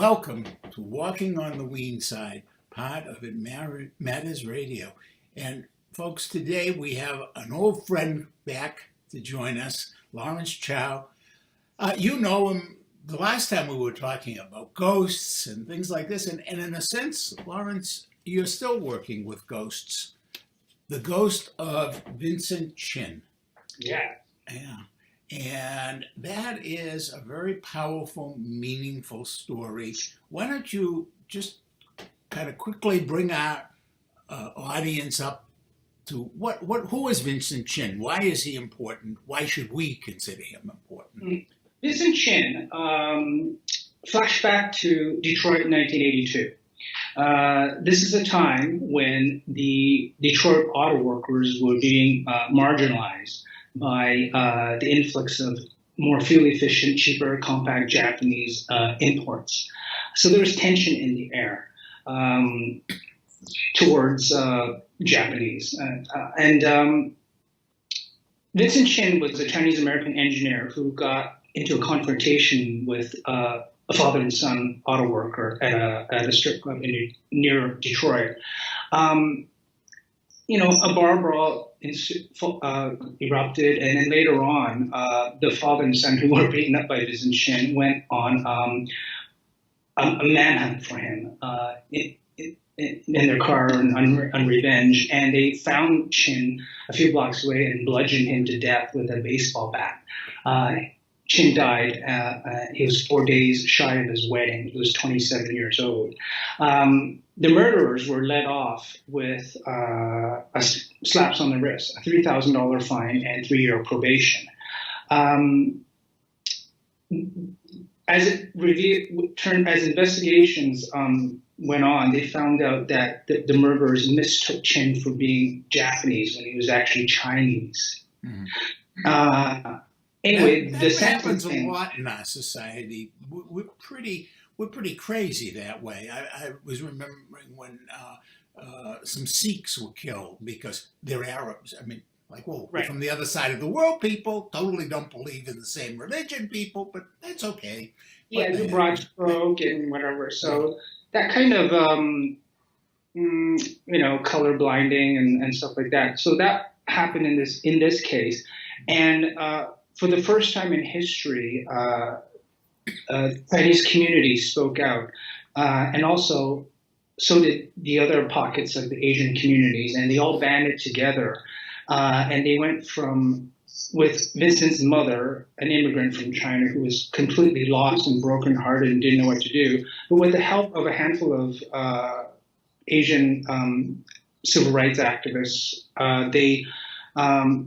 Welcome to Walking on the Weene Side, part of It Matters Radio. And folks, today we have an old friend back to join us, Lawrence Chau. You know him. The last time we were talking about ghosts and things like this, and in a sense, Lawrence, you're still working with ghosts. The ghost of Vincent Chin. Yeah. Yeah. And that is a very powerful, meaningful story. Why don't you just kind of quickly bring our audience up to who is Vincent Chin? Why is he important? Why should we consider him important? Vincent Chin, flashback to Detroit 1982. This is a time when the Detroit auto workers were being marginalized by the influx of more fuel-efficient, cheaper, compact Japanese imports. So there was tension in the air towards Japanese. Vincent Chin was a Chinese-American engineer who got into a confrontation with a father and son auto worker at a strip club near Detroit. A bar brawl erupted, and then later on, the father and son who were beaten up by Vincent Chin went on a manhunt for him in their car on revenge, and they found Chin a few blocks away and bludgeoned him to death with a baseball bat. Chin died. He was 4 days shy of his wedding. He was 27 years old. The murderers were let off with slaps on the wrist, a $3,000 fine, and 3-year probation. As investigations went on, they found out that the murderers mistook Chin for being Japanese when he was actually Chinese. Mm-hmm. Anyway, that happens a lot in our society. We're pretty crazy that way. I was remembering when some Sikhs were killed because they're Arabs. I mean, like, well, right. From the other side of the world, people totally don't believe in the same religion, people, but that's okay. Yeah, the broad stroke and whatever. So that kind of, color blinding and stuff like that. So that happened in this case, and for the first time in history, Chinese community spoke out, and also so did the other pockets of the Asian communities, and they all banded together, and they went with Vincent's mother, an immigrant from China who was completely lost and brokenhearted and didn't know what to do, but with the help of a handful of Asian civil rights activists, they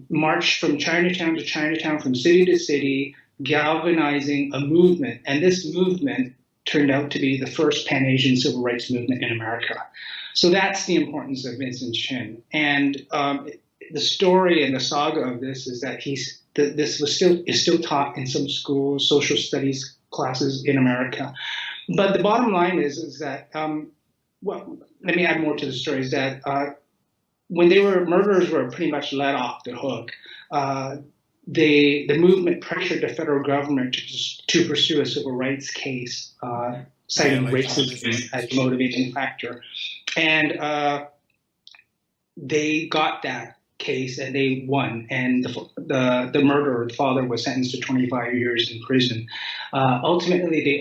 marched from Chinatown to Chinatown, from city to city, galvanizing a movement. And this movement turned out to be the first Pan-Asian civil rights movement in America. So that's the importance of Vincent Chin. And the story and the saga of this is that this is still taught in some schools, social studies classes in America. But the bottom line is that, let me add more to the story, is that when murderers were pretty much let off the hook, the movement pressured the federal government to pursue a civil rights case, citing racism as a motivating factor. And they got that case and they won. And the murderer, the father, was sentenced to 25 years in prison. Ultimately, they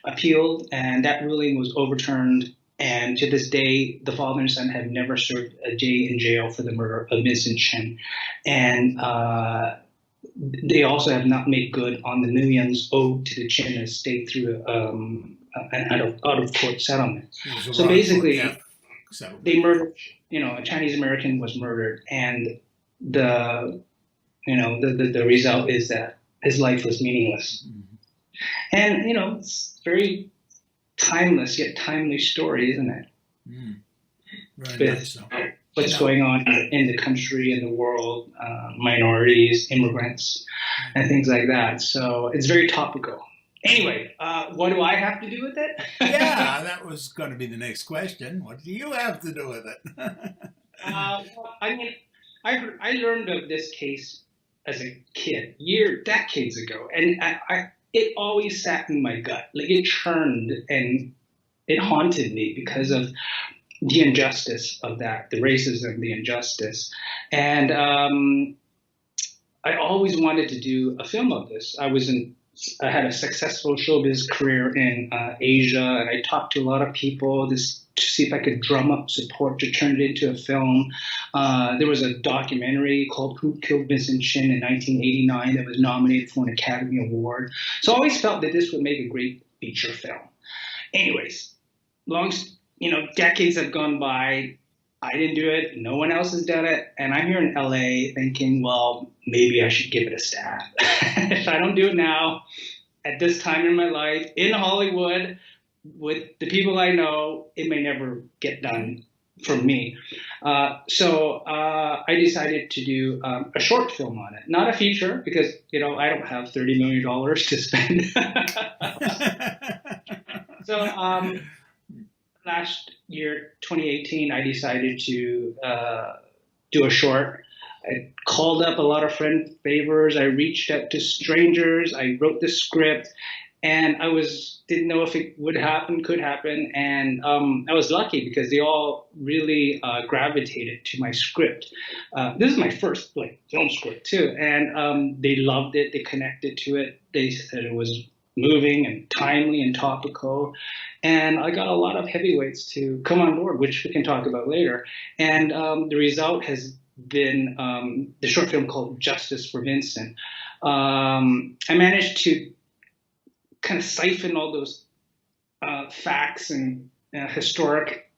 appealed, and that ruling was overturned. And to this day, the father and son have never served a day in jail for the murder of Vincent Chin. And they also have not made good on the millions owed to the Chin estate through an out-of-court settlement. So basically, they murdered, a Chinese American was murdered, and the result is that his life was meaningless. Mm-hmm. And, it's very timeless yet timely story, isn't it? Very much so. What's going on in the country, in the world, minorities, immigrants, and things like that. So it's very topical. Anyway, what do I have to do with it? Yeah, that was going to be the next question. What do you have to do with it? I learned of this case as a kid, decades ago, and it always sat in my gut. Like it churned and it haunted me because of the injustice of that, the racism, the injustice. And I always wanted to do a film of this. I had a successful showbiz career in Asia, and I talked to a lot of people to see if I could drum up support to turn it into a film. There was a documentary called Who Killed Vincent Chin in 1989 that was nominated for an Academy Award. So I always felt that this would make a great feature film. Anyways, decades have gone by. I didn't do it. No one else has done it. And I'm here in LA thinking, well, maybe I should give it a stab. If I don't do it now, at this time in my life, in Hollywood, with the people I know, it may never get done for me. So I decided to do a short film on it. Not a feature, because, I don't have $30 million to spend. So last year, 2018, I decided to do a short. I called up a lot of friend favors. I reached out to strangers. I wrote the script, and didn't know if it would happen, could happen. And I was lucky because they all really gravitated to my script. This is my first film script too, and they loved it. They connected to it. They said it was moving and timely and topical. And I got a lot of heavyweights to come on board, which we can talk about later. And the result has been the short film called Justice for Vincent. I managed to kind of siphon all those facts and historic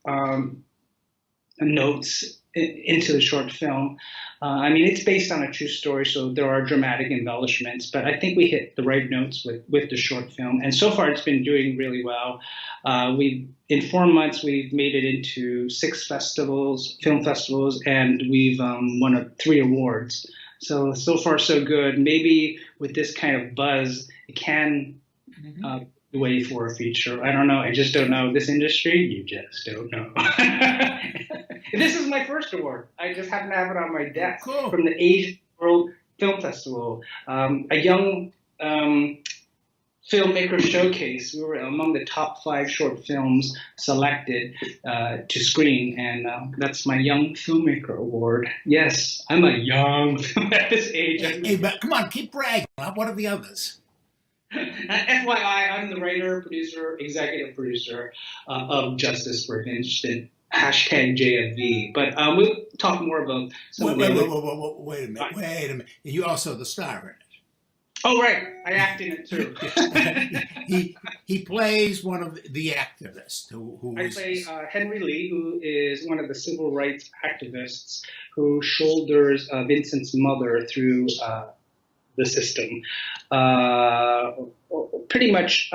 notes into the short film. It's based on a true story, so there are dramatic embellishments, but I think we hit the right notes with the short film. And so far, it's been doing really well. In 4 months, we've made it into 6 film festivals, and we've won 3 awards. So far, so good. Maybe with this kind of buzz, it can be way for a feature. I don't know. I just don't know. This industry, you just don't know. This is my first award. I just happen to have it on my desk from the Asian World Film Festival. A young filmmaker showcase. We were among the top 5 short films selected to screen, and that's my Young Filmmaker Award. Yes, I'm a young film at this age. Hey, but come on, keep bragging. What are the others? FYI, I'm the writer, producer, executive producer of Justice for Vincent. #JFV. But we'll talk more about some wait a minute. You also the star in it. Oh, right. I act in it, too. he plays one of the activists. I play Henry Lee, who is one of the civil rights activists who shoulders Vincent's mother through the system. Pretty much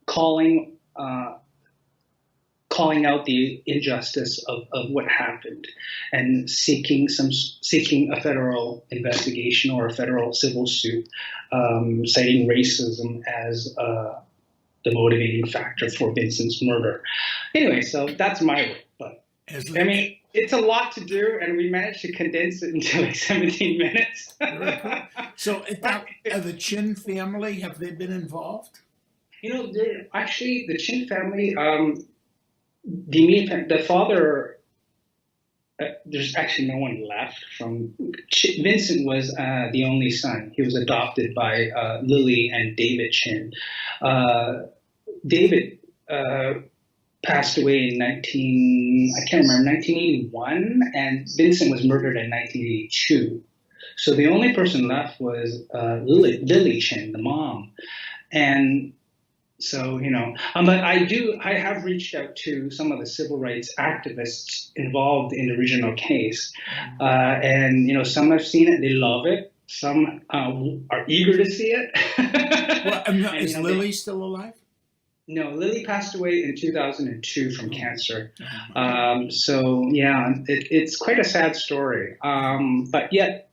calling out the injustice of what happened and seeking a federal investigation or a federal civil suit, citing racism as the motivating factor for Vincent's murder. Anyway, so that's my work. But it's a lot to do, and we managed to condense it into 17 minutes. Very cool. So, the Chin family, have they been involved? Actually, the Chin family. The father, there's actually no one left from. Vincent was the only son. He was adopted by Lily and David Chin. David passed away in 1981, and Vincent was murdered in 1982. So the only person left was Lily Chin, the mom, and. So, but I have reached out to some of the civil rights activists involved in the original case. And, some have seen it. They love it. Some are eager to see it. Well, is Lily still alive? No, Lily passed away in 2002 from cancer. It's quite a sad story. But yet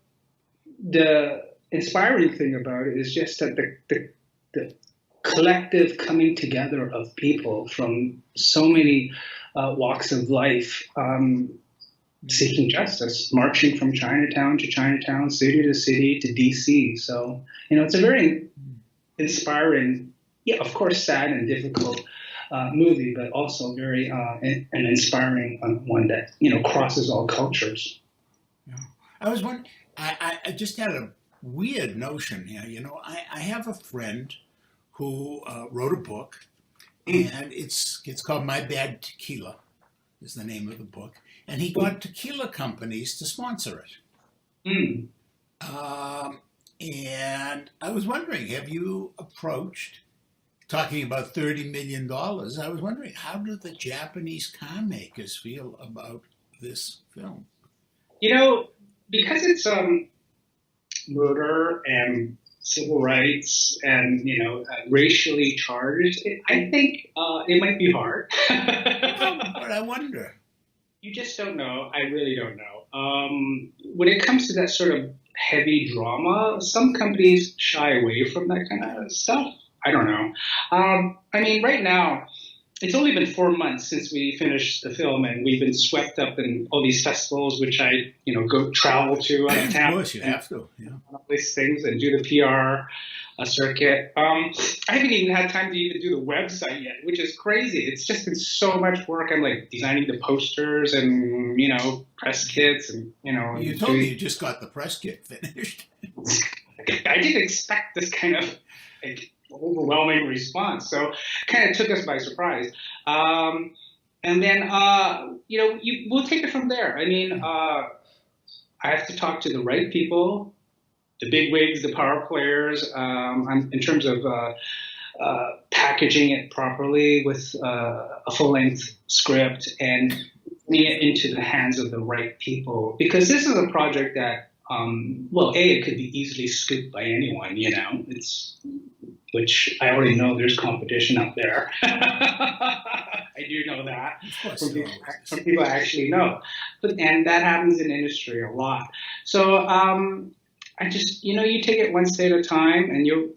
the inspiring thing about it is just that the collective coming together of people from so many walks of life seeking justice, marching from Chinatown to Chinatown, city to city to DC. So, it's a very inspiring, yeah, of course, sad and difficult movie, but also very an inspiring one that crosses all cultures. Yeah. I was wondering. I just had a weird notion here. I have a friend who wrote a book, and it's called My Bad Tequila, is the name of the book, and he got tequila companies to sponsor it. Mm. And I was wondering, have you approached, talking about $30 million, I was wondering, how do the Japanese car makers feel about this film? Because it's murder and civil rights and racially charged, I think it might be hard. But I wonder. You just don't know. I really don't know. When it comes to that sort of heavy drama, some companies shy away from that kind of stuff. I don't know. I mean, right now, it's only been 4 months since we finished the film, and we've been swept up in all these festivals, which I, go travel to out of town. Of course, you have to. Yeah. All these things and do the PR circuit. I haven't even had time to even do the website yet, which is crazy. It's just been so much work. I'm like designing the posters and press kits and You told me you just got the press kit finished. I didn't expect this kind of overwhelming response, so kind of took us by surprise. And then we'll take it from there. I mean, I have to talk to the right people, the big wigs, the power players, in terms of packaging it properly with a full-length script and getting it into the hands of the right people. Because this is a project that, it could be easily scooped by anyone, which I already know there's competition out there. I do know that from people I actually know. And that happens in industry a lot. So I just, you take it one step at a time, and you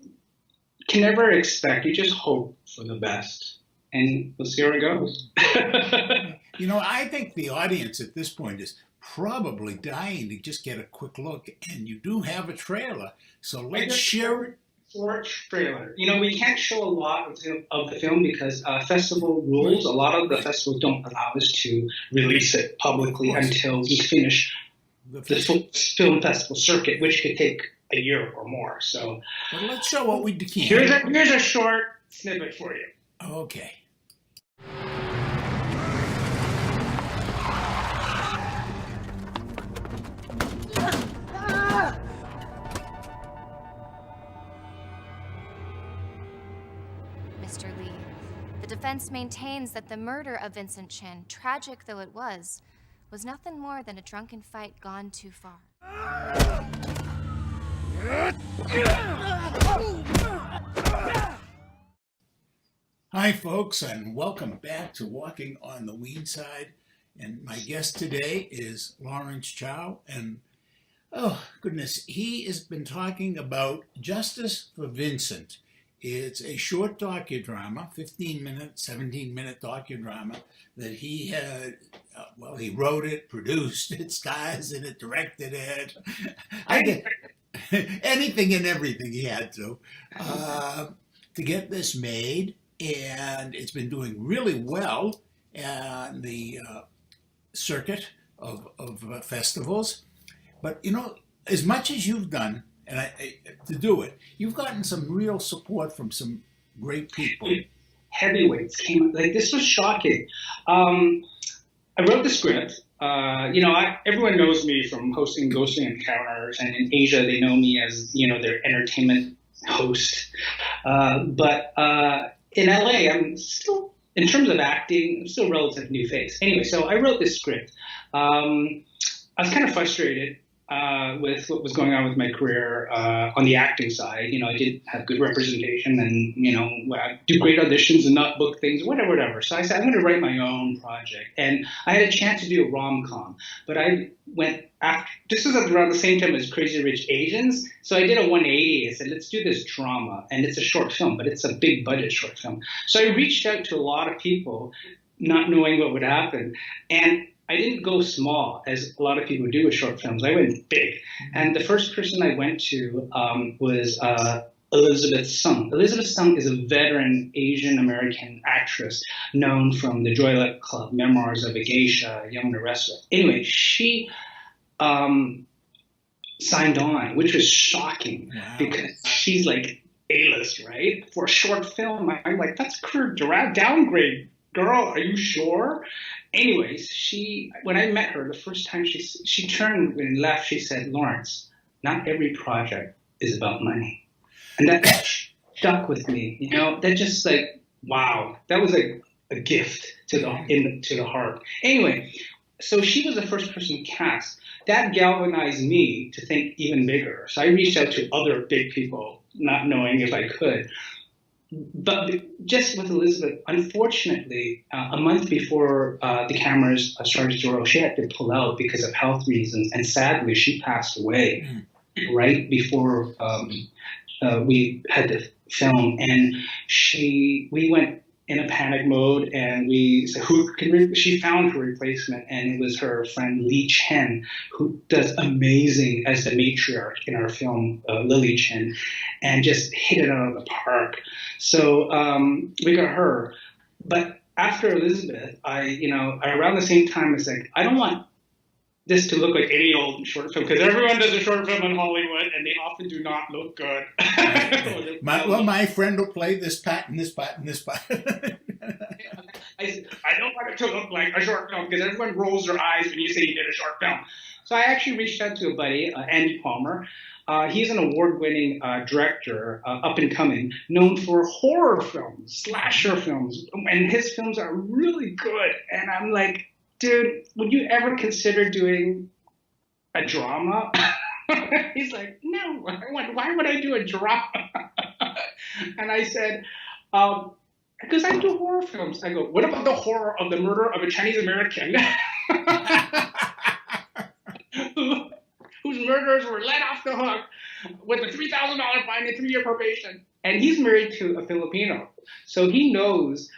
can never expect, you just hope for the best. And we'll see where it goes. I think the audience at this point is probably dying to just get a quick look, and you do have a trailer. So let's share it. Short trailer. We can't show a lot of the film because festival rules. A lot of the festivals don't allow us to release it publicly until we finish the film festival circuit, which could take a year or more. So, but let's show what we can. Here's a short snippet for you. Okay. Mr. Lee, the defense maintains that the murder of Vincent Chin, tragic though it was nothing more than a drunken fight gone too far. Hi, folks, and welcome back to Walking on the Weene Side. And my guest today is Lawrence Chau, and oh, goodness, he has been talking about Justice for Vincent. It's a short docudrama, 15-minute, 17-minute docudrama that he had, he wrote it, produced it, stars in it, directed it. I did anything and everything he had to get this made, and it's been doing really well on the circuit of festivals. But, as much as you've done, and to do it, you've gotten some real support from some great people. Heavyweights came, this was shocking. I wrote the script. Everyone knows me from hosting Ghostly Encounters, and in Asia they know me as, their entertainment host. But in LA, I'm still, in terms of acting, I'm still a relative new face. Anyway, so I wrote this script. I was kind of frustrated with what was going on with my career on the acting side. I did have good representation and, I do great auditions and not book things, whatever. So I said, I'm going to write my own project. And I had a chance to do a rom-com, but I went after, this was around the same time as Crazy Rich Asians. So I did a 180. I said, let's do this drama. And it's a short film, but it's a big budget short film. So I reached out to a lot of people, not knowing what would happen. And I didn't go small, as a lot of people do with short films. I went big. And the first person I went to was Elizabeth Sung. Elizabeth Sung is a veteran Asian American actress known from the Joy Luck Club, Memoirs of a Geisha, Young and Restless. Anyway, she signed on, which was shocking because she's like A-list, right? For a short film, I'm like, that's career downgrade, girl. Are you sure? Anyways, when I met her the first time, she turned and left. She said, Lawrence, not every project is about money, and that stuck with me. You know, that just like, wow, that was like a gift to the heart. Anyway, so she was the first person cast. That galvanized me to think even bigger. So I reached out to other big people, not knowing if I could. But just with Elizabeth, unfortunately, a month before the cameras started to roll, she had to pull out because of health reasons. And sadly, she passed away right before we had to film. And we went in a panic mode, and we said, she found her replacement, and it was her friend Lee Chen, who does amazing as the matriarch in our film, Lily Chen, and just hit it out of the park. So we got her. But after Elizabeth, around the same time, it's like, I don't want this to look like any old short film, because everyone does a short film in Hollywood, and they often do not look good. my friend will play this part and this part and this part. I don't want it to look like a short film, because everyone rolls their eyes when you say you did a short film. So I actually reached out to a buddy, Andy Palmer. He's an award-winning director, up and coming, known for horror films, slasher films, and his films are really good. And I'm like, dude, would you ever consider doing a drama? He's like, no, why would I do a drama? And I said, because I do horror films. I go, what about the horror of the murder of a Chinese American whose murderers were let off the hook with a $3,000 fine and 3-year probation? And he's married to a Filipino, so he knows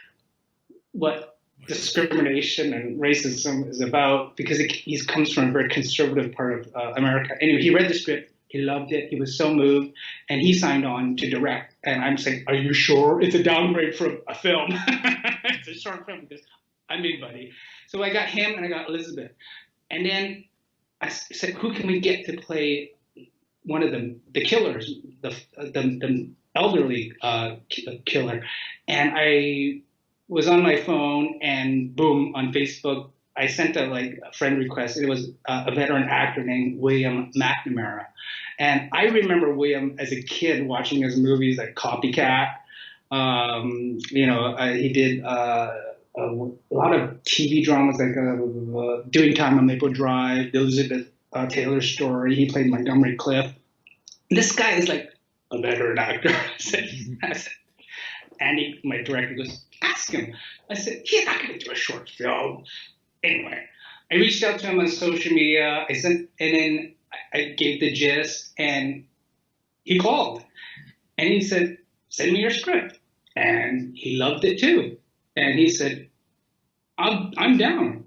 what discrimination and racism is about, because he comes from a very conservative part of America. Anyway, he read the script, he loved it, he was so moved, and he signed on to direct. And I'm saying, are you sure? It's a downgrade from a film. It's a short film, because I'm big buddy. So I got him and I got Elizabeth. And then I said, who can we get to play one of the killers, the elderly killer? And I was on my phone, and boom, on Facebook, I sent a friend request. It was a veteran actor named William Mcnamara. And I remember William as a kid watching his movies like Copycat. He did a lot of TV dramas like Doing Time on Maple Drive, the Elizabeth Taylor Story. He played Montgomery Clift. This guy is like a veteran actor. I said, Andy, my director, goes, ask him. I said, he's not going to do a short film. Anyway, I reached out to him on social media. And then I gave the gist, and he called. And he said, send me your script. And he loved it too. And he said, I'm down.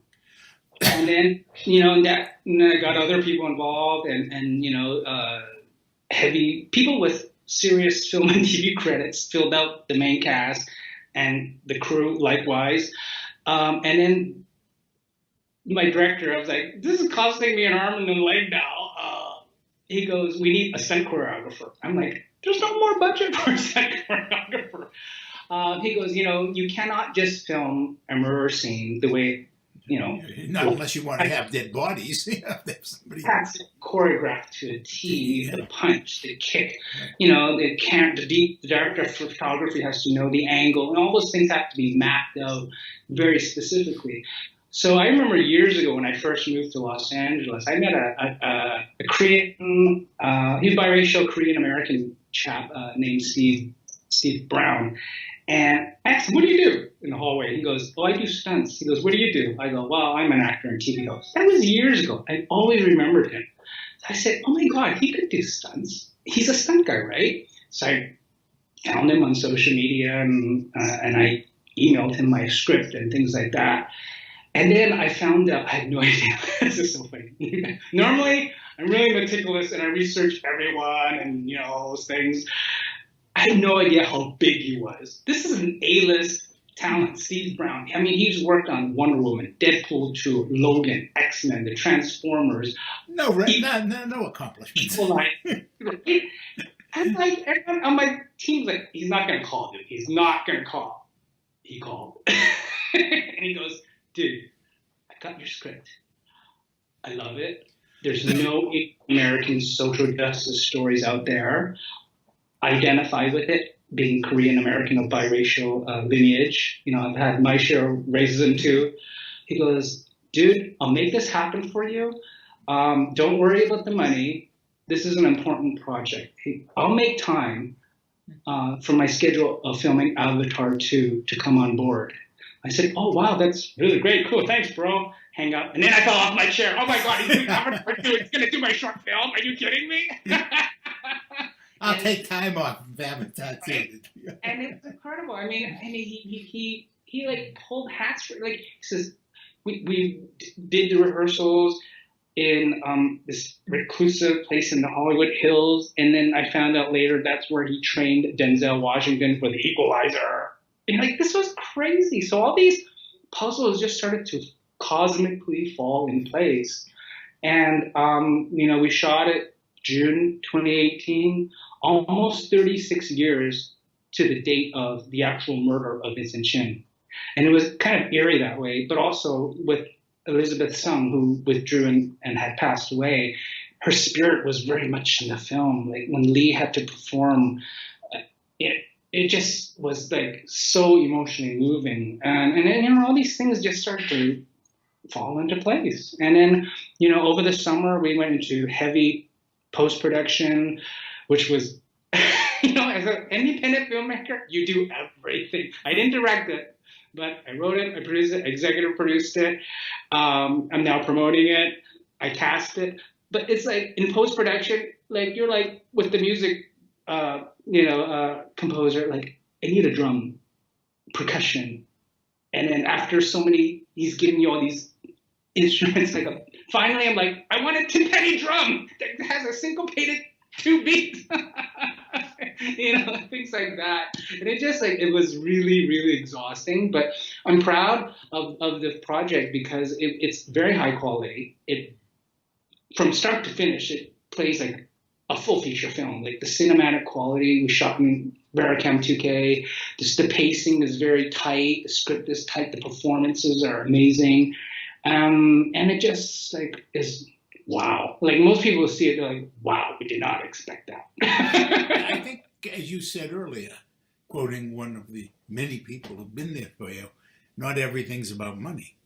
And then, and then I got other people involved, and heavy people with serious film and TV credits filled out the main cast, and the crew likewise. And then my director, I was like, this is costing me an arm and a leg now. He goes, we need a stunt choreographer. I'm like, there's no more budget for a stunt choreographer. He goes, you cannot just film a murder scene the way, not unless you want to have dead bodies. That's choreographed to a T, the punch, the kick, the director of photography has to know the angle, and all those things have to be mapped out very specifically. So I remember years ago when I first moved to Los Angeles, I met a Korean, he's biracial Korean-American chap named Steve Brown. And I asked him, what do you do in the hallway? He goes, I do stunts. He goes, what do you do? I go, well, I'm an actor in TV host. That was years ago. I always remembered him. I said, oh my God, he could do stunts. He's a stunt guy, right? So I found him on social media, and I emailed him my script and things like that. And then I found out, I had no idea. This is so funny. Normally, I'm really meticulous and I research everyone and, all those things. I had no idea how big he was. This is an A-list talent, Steve Brown. I mean, he's worked on Wonder Woman, Deadpool 2, Logan, X-Men, the Transformers. No accomplishments. And like everyone on my team's like, he's not gonna call, dude. He's not gonna call. He called. And he goes, dude, I got your script. I love it. There's no American social justice stories out there. I identify with it, being Korean American of biracial lineage. You know, I've had my share of racism too. He goes, dude, I'll make this happen for you. Don't worry about the money. This is an important project. I'll make time from my schedule of filming Avatar 2 to come on board. I said, oh, wow, that's really great. Cool. Thanks, bro. Hang up. And then I fell off my chair. Oh, my God. He's doing Avatar 2. He's going to do my short film. Are you kidding me? I'll take time off of Avatar 2. And it's incredible. I mean, he like pulled hats for, like, he says, we did the rehearsals in this reclusive place in the Hollywood Hills, and then I found out later that's where he trained Denzel Washington for The Equalizer. And like, this was crazy. So all these puzzles just started to cosmically fall in place. And you know, we shot it June 2018, almost 36 years to the date of the actual murder of Vincent Chin. And it was kind of eerie that way, but also with Elizabeth Sung, who withdrew and had passed away, her spirit was very much in the film. Like when Lee had to perform, it just was like so emotionally moving. And then, you know, all these things just started to fall into place. And then, you know, over the summer, we went into heavy post-production, which was, you know, as an independent filmmaker, you do everything. I didn't direct it, but I wrote it, I produced it, executive produced it. I'm now promoting it. I cast it. But it's like in post-production, like you're like with the music, composer, like I need a drum, percussion. And then after so many, he's giving you all these instruments. Like finally, I'm like, I want a timpani drum that has a syncopated 2 beats. You know, things like that. And it just like, it was really, really exhausting, but I'm proud of the project because it's very high quality. It, from start to finish, it plays like a full feature film. Like the cinematic quality, we shot in Vericam 2K. The pacing is very tight. The script is tight. The performances are amazing. And it just like is wow. Like most people see it, they're like, wow, we did not expect that. I think, as you said earlier, quoting one of the many people who've been there for you, not everything's about money.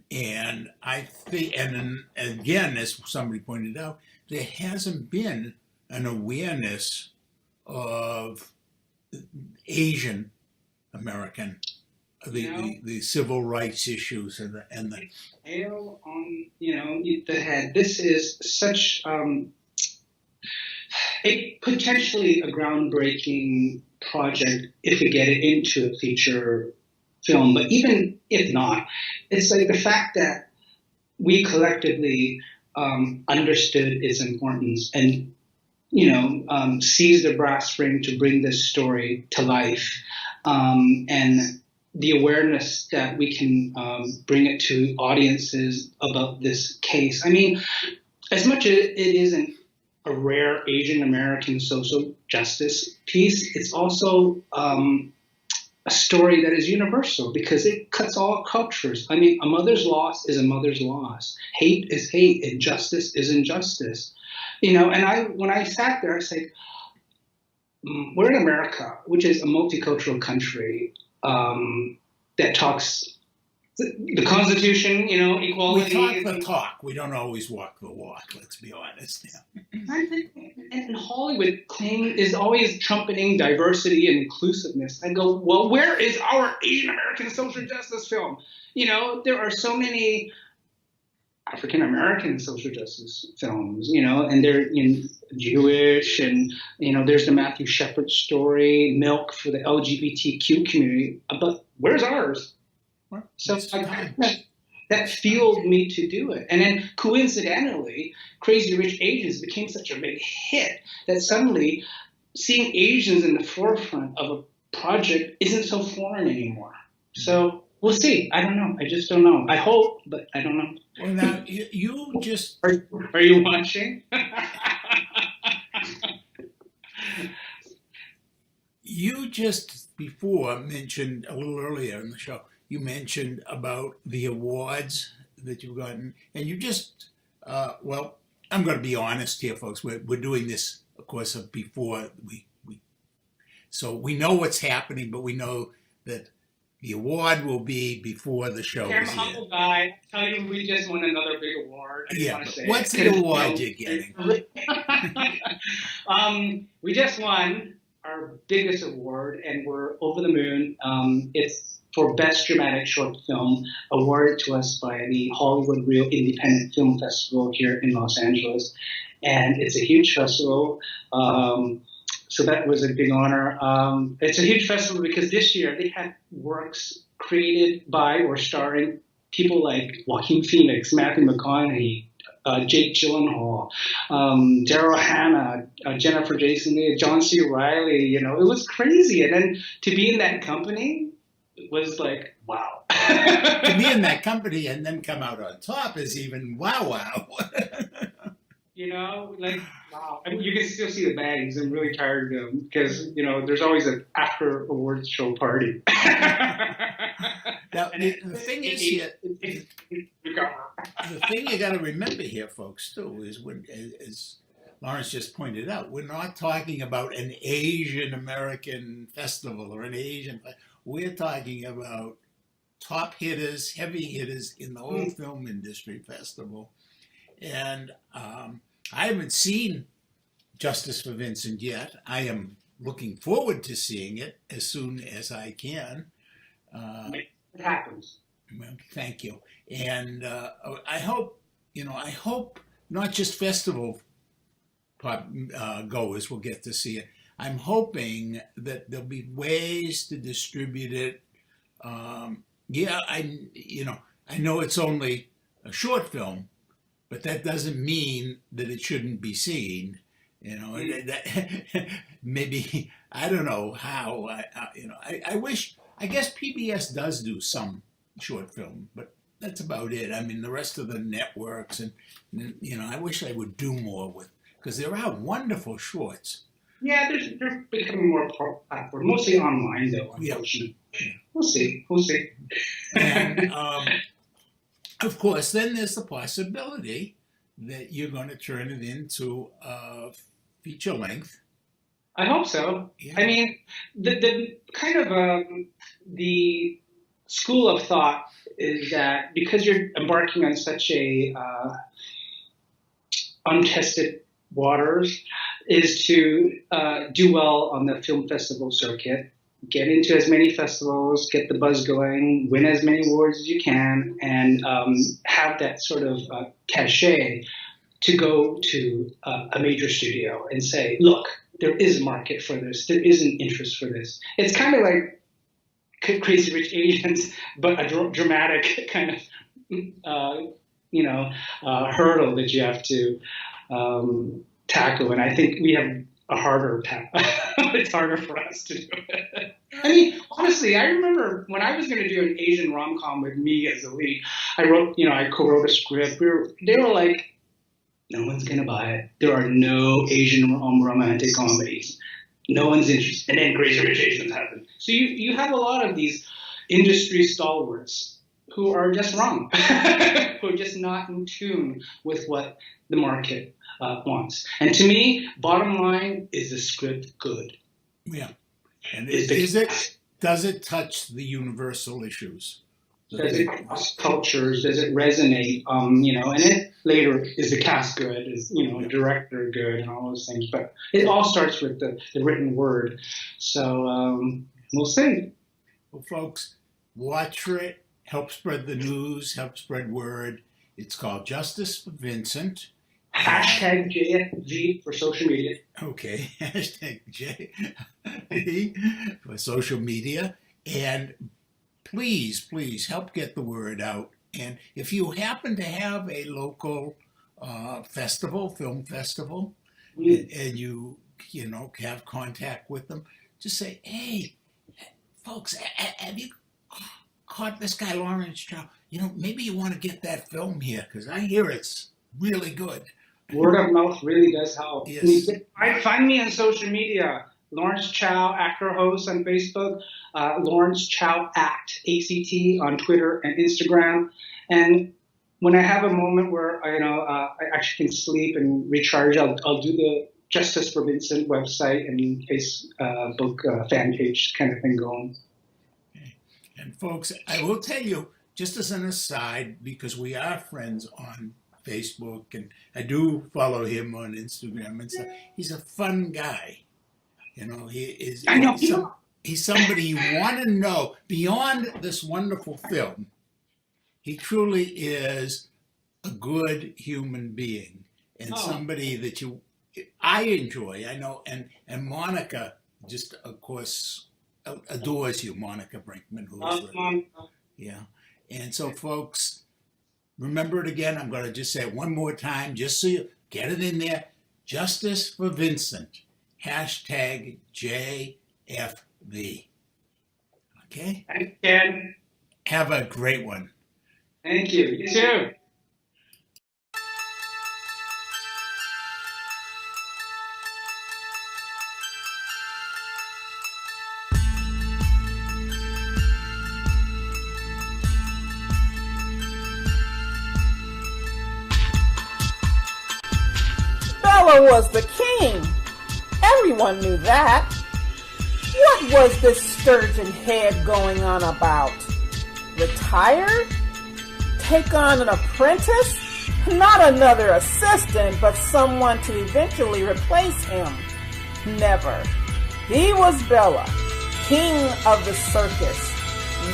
And I think, and then, again, as somebody pointed out, there hasn't been an awareness of Asian American, the civil rights issues and the nail on, the head. This is such potentially a groundbreaking project if we get it into a feature film. But even if not, it's like the fact that we collectively understood its importance and seized the brass ring to bring this story to life, and the awareness that we can bring it to audiences about this case. I mean, as much as it isn't a rare Asian American social justice piece, it's also a story that is universal because it cuts all cultures. I mean, a mother's loss is a mother's loss. Hate is hate. Injustice is injustice. And when I sat there, I said, we're in America, which is a multicultural country that talks the Constitution, equality. We talk the talk. We don't always walk the walk, let's be honest. Yeah. And Hollywood is always trumpeting diversity and inclusiveness. I go, well, where is our Asian American social justice film? There are so many African American social justice films, and they're Jewish, and there's the Matthew Shepard story, Milk for the LGBTQ community. But where's ours? So that fueled me to do it. And then coincidentally, Crazy Rich Asians became such a big hit that suddenly seeing Asians in the forefront of a project isn't so foreign anymore. So we'll see. I don't know. I just don't know. I hope, but I don't know. Well, now you just Are you watching? you just before mentioned a little earlier in the show. You mentioned about the awards that you've gotten, and you just well, I'm going to be honest here, folks. We're doing this, of course, before we so we know what's happening, but we know that the award will be before the show I'm a is humble in. guy. Tell you we just won another big award. Yeah, what's the award you're getting? We just won our biggest award, and we're over the moon. It's for Best Dramatic Short Film, awarded to us by the Hollywood Real Independent Film Festival here in Los Angeles. And it's a huge festival. So that was a big honor. It's a huge festival because this year they had works created by or starring people like Joaquin Phoenix, Matthew McConaughey, Jake Gyllenhaal, Daryl Hannah, Jennifer Jason Leigh, John C. Reilly. You know, it was crazy. And then to be in that company was like, wow. To be in that company and then come out on top is even wow. You know, like, wow. I mean, you can still see the bags. I'm really tired of them because, you know, there's always an after awards show party. Now, the thing is here, the thing you got to remember here, folks, too, is when, as Lawrence just pointed out, we're not talking about an Asian American festival or an Asian. We're talking about top hitters, heavy hitters in the whole film industry festival. And I haven't seen Justice for Vincent yet. I am looking forward to seeing it as soon as I can. It happens. Well, thank you. And I hope not just festival goers will get to see it. I'm hoping that there'll be ways to distribute it. I know it's only a short film, but that doesn't mean that it shouldn't be seen. You know, maybe I don't know how. I wish. I guess PBS does do some short film, but that's about it. I mean, the rest of the networks and I wish I would do more with because there are wonderful shorts. Yeah, they're becoming more platform, mostly online though. Unfortunately, we'll see. And of course, then there's the possibility that you're going to turn it into a feature length. I hope so. Yeah. I mean, the kind of the school of thought is that because you're embarking on such a untested waters, is to do well on the film festival circuit, get into as many festivals, get the buzz going, win as many awards as you can, and have that sort of cachet to go to a major studio and say, look, there is a market for this. There is an interest for this. It's kind of like Crazy Rich Asians, but a dramatic kind of, hurdle that you have to tackle. And I think we have a harder it's harder for us to do it. I mean, honestly, I remember when I was going to do an Asian rom-com with me as the lead, I co-wrote a script. They were like, no one's going to buy it. There are no Asian romantic comedies. No one's interested. And then Crazy Rich Asians happened. So you have a lot of these industry stalwarts who are just wrong, who are just not in tune with what the market wants. And to me, bottom line, is the script good? Yeah. And does it touch the universal issues? Does it cross cultures? Does it resonate? And then later, is the cast good? Is director good? And all those things. But it all starts with the written word. So we'll see. Well, folks, watch for it. Help spread the news. Help spread word. It's called Justice for Vincent. Hashtag JFV for social media. Okay. Hashtag J for social media. And please help get the word out. And if you happen to have a local film festival, and you have contact with them, just say, hey, folks, have you caught this guy Lawrence Chau? Maybe you want to get that film here because I hear it's really good. Word of mouth really does help. Yes. Find me on social media. Lawrence Chau, actor host on Facebook. Lawrence Chau Act, ACT on Twitter and Instagram. And when I have a moment where I actually can sleep and recharge, I'll do the Justice for Vincent website and Facebook fan page kind of thing going. Okay. And folks, I will tell you, just as an aside, because we are friends on Facebook, and I do follow him on Instagram and stuff. He's a fun guy. He is. I know. He's somebody you want to know beyond this wonderful film. He truly is a good human being and somebody that I enjoy. I know, and Monica just, of course, adores you, Monica Brinkman, yeah. And so, folks, remember it again. I'm going to just say it one more time, just so you get it in there. Justice for Vincent. #JFV. Okay? Thanks, Ken. Have a great one. Thank you. You too. Bella was the king. Everyone knew that. What was this sturgeon head going on about? Retired? Take on an apprentice? Not another assistant, but someone to eventually replace him. Never. He was Bella, king of the circus.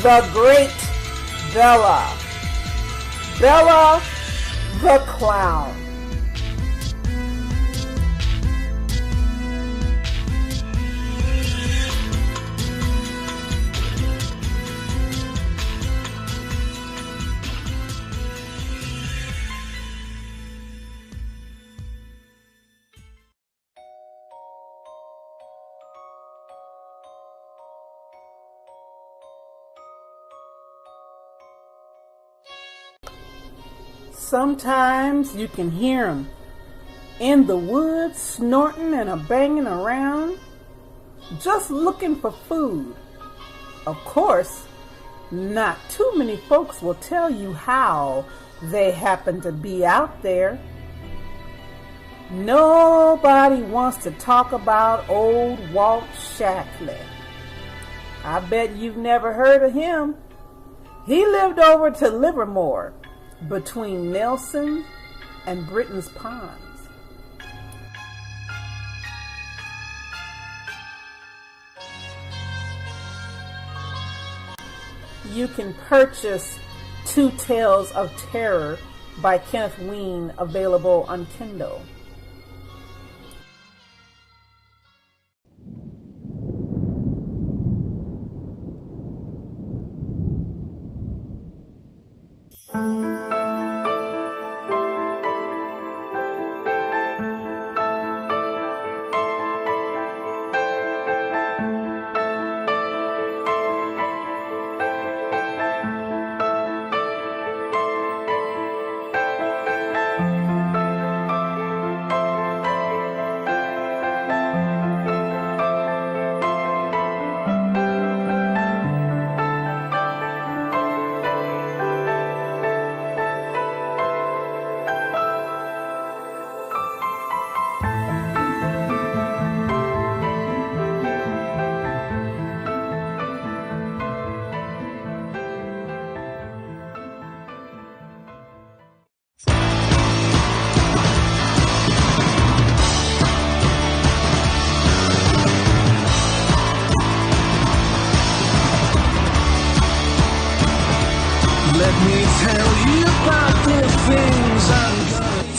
The great Bella. Bella the clown. Sometimes you can hear him in the woods snorting and a-banging around, just looking for food. Of course, not too many folks will tell you how they happen to be out there. Nobody wants to talk about old Walt Shackley. I bet you've never heard of him. He lived over to Livermore, between Nelson and Britain's Ponds. You can purchase Two Tales of Terror by Kenneth Weene, available on Kindle.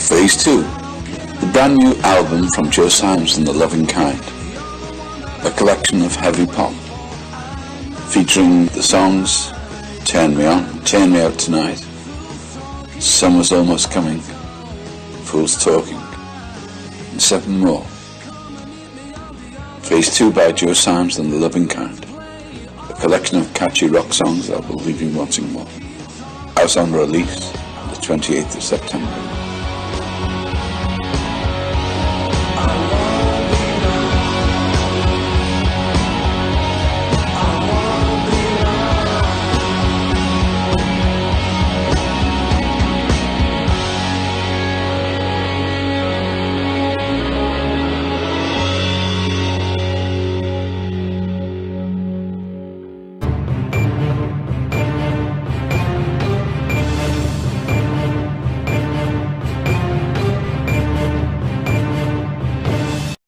Phase 2, the brand new album from Joe Symes and the Loving Kind, a collection of heavy pop, featuring the songs Turn Me On, Turn Me Out Tonight, Summer's Almost Coming, Fools Talking, and 7 more. Phase 2 by Joe Symes and the Loving Kind, a collection of catchy rock songs that will leave you wanting more. Out on release on the 28th of September.